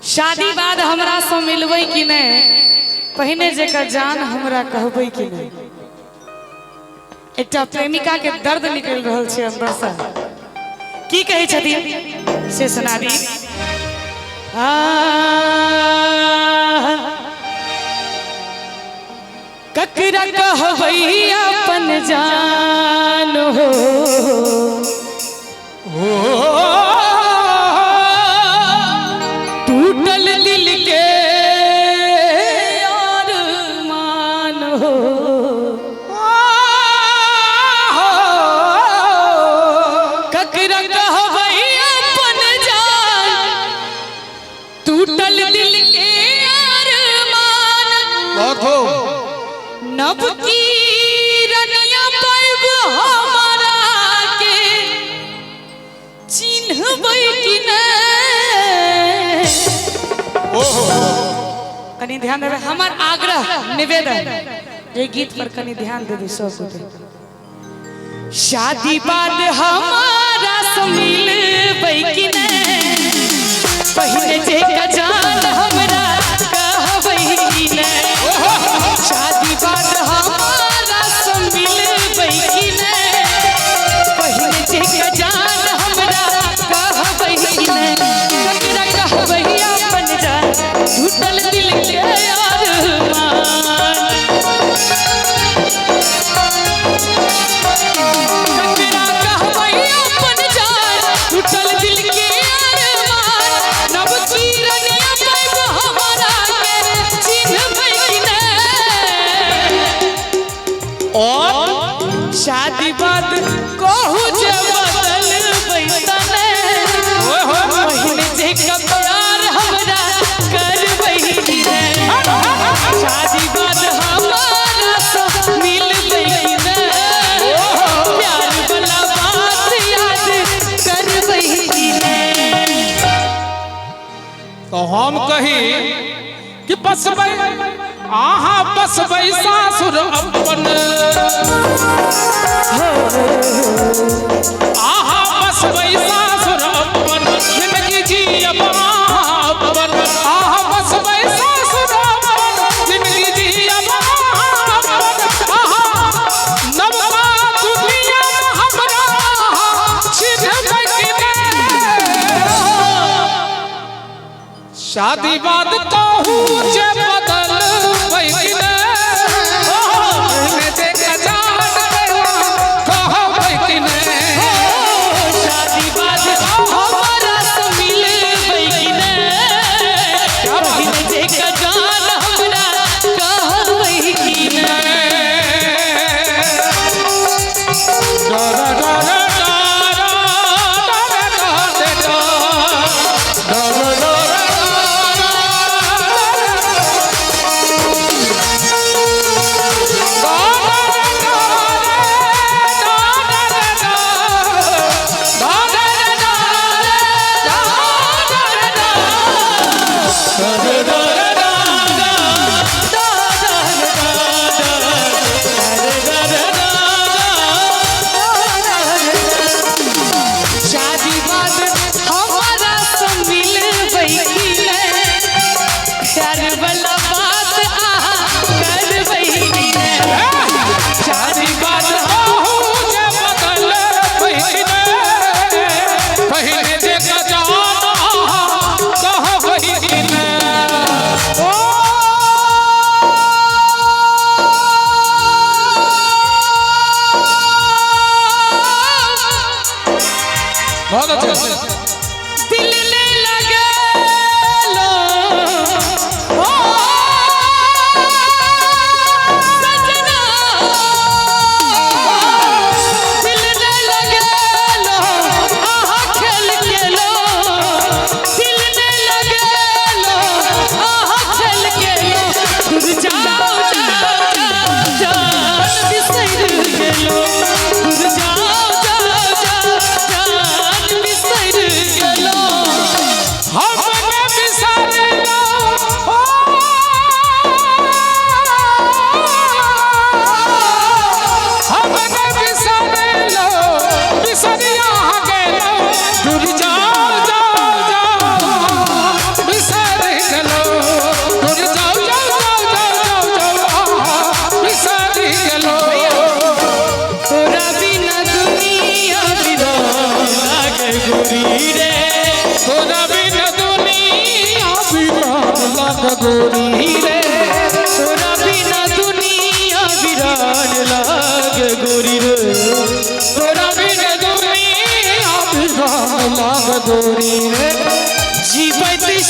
शादी बाद हमरा से मिलबै कि नहीं पहिने जेकर जान हमरा कहबै कि नहीं। एकटा प्रेमिका के दर्द निकल रहल छै अंदर से की कहै छथिन से सुना दी। ककरा कहबै अपन जान हो टूटल दिल के अरमान हो ककरा कहबै अपन जान टूटल दिल के अरमान नब की रनिया पैब हमारा के चिन्हबै कि नहीं। कनी ध्यान देवे हमार आग्रह निवेदन ये गीत पर कनी ध्यान देवे सब गोटे। शादी बाद हमारा से मिलबै कि नहीं पहिने जे का जान हमरा कहबै कि नहीं। शादी बाद हमारा से मिलबै कि नहीं पहिने जे का जान हमरा कहबै कि नहीं। ककरा कहबै अपन जान टूटल दिल के अरमान ककरा कहबै अपन जान टूटल दिल के अरमान नब की रनिया पैब हमरा के चिन्हबै कि नहीं। और शादी बाद कहू जे बदलबै त नहीं पहिने जे का प्यार हमरा करबै कि नहीं। शादी बाद हमारा से मिलबै कि नहीं प्यार वाला बात याद करबै कि नहीं। तो हम कही कि बसबै आहा बसबै सासुर अपन आहा बसबै सासुर अपन जिंदगी जियब अपन आहा बसबै सासुर अपन जिंदगी जियब अपन आहा नवका दुनिया हमरा चिन्हबै कि नहीं। शादी बाद कहू जे बदलबै कि नहीं जे जान कहबै कि नहीं। शादी बाद हमारा से मिलबै कि नहीं पहिने जे का जान हमरा कहबै कि नहीं।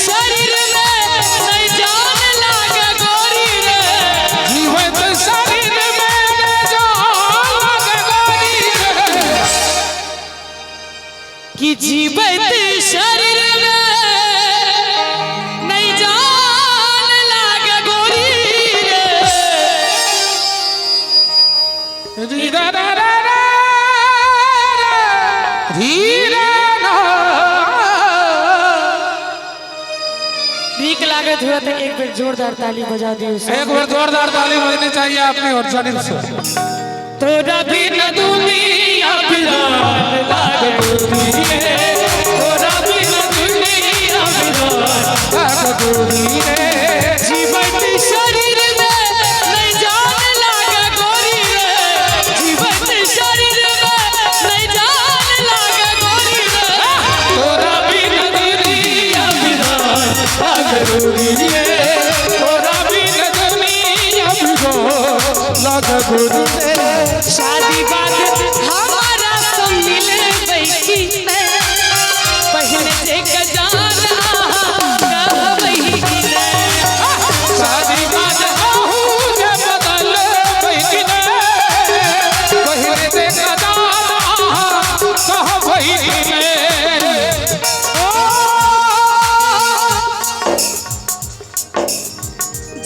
शरीर में नहीं जान लागे गोरी रे जीवत शरीर में जान लागे गोरी रे कि जीवत शरीर में नहीं जान लागे गोरी रे री रा रा रा रा री रा रा ठीक लागे थोड़ा तो एक बार जोरदार ताली बजा दियो एक बार जोरदार ताली बजनी चाहिए आपकी और जानिब से तोरा भी न दुनिया बिरान लागे गोरी रे तोरा भी न दुनिया बिरान लागे गोरी रे जीवत शरीर में नहीं जान लागे गोरी रे जीवत शरीर में नहीं जान लागे गोरी रे तोरा बिन दुनिया बिरान लागे गोरी रे तोरा बिन दुनिया बिगो लागे गोरी रे शादी बात हमारा सब मिले बैठी में पहले से गजाना वही शादी बात आहू जे बदल बैठने पहले देखा जाना कह बैठने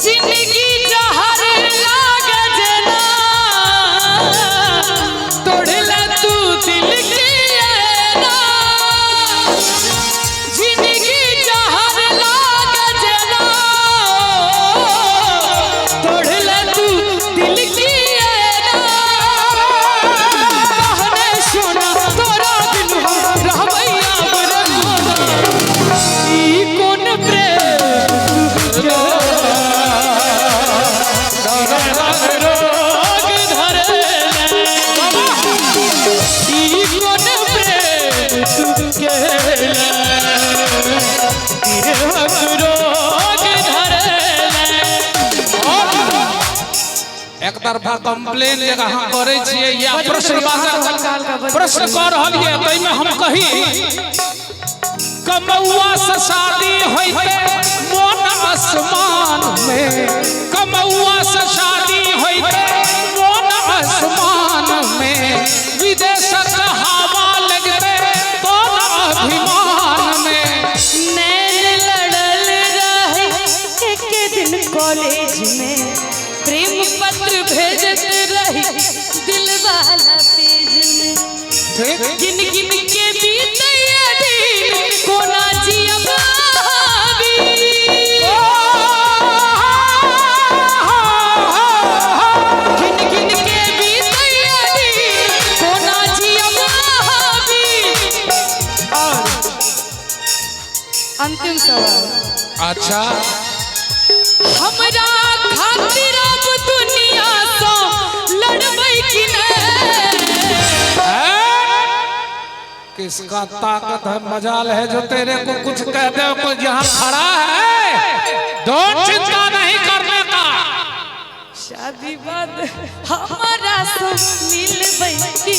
जिंदगी जहर लागे जना तोड़ला तू दिल की ऐना जिंदगी जहर लागे जना तोड़ला तू दिल की ऐना कहने सुना तोरा बिन रहबैया बरना ई कौन प्रेम रोग धरे ई कोन प्रेम तुके रोग धरे एक तरफा कंप्लेन जगह हम करे छिए या प्रश्न प्रश्न कर रहलिए तै में हम कही कमौआ से शादी होइते मोन आसमान में कमौआ से शादी होइते मोन आसमान में विदेशक हवा लगते तोन अभिमान में नैन लड़ल रहे एक दिन कॉलेज में प्रेम पत्र भेजत रही दिल वाला पेज में गिन गिन के बीतैया दिन कोना जियब आवी गिन गिन के बीतैया दिन कोना जियब आवी और अंतिम सवाल अच्छा हमरा खातिर अब दुनिया से लड़बै कि नहीं किसका ताकत है मजाल है जो तेरे को कुछ कह दे कोई यहाँ खड़ा है डोंट चिंता नहीं करने का शादी बाद हमारा सब मिलबै कि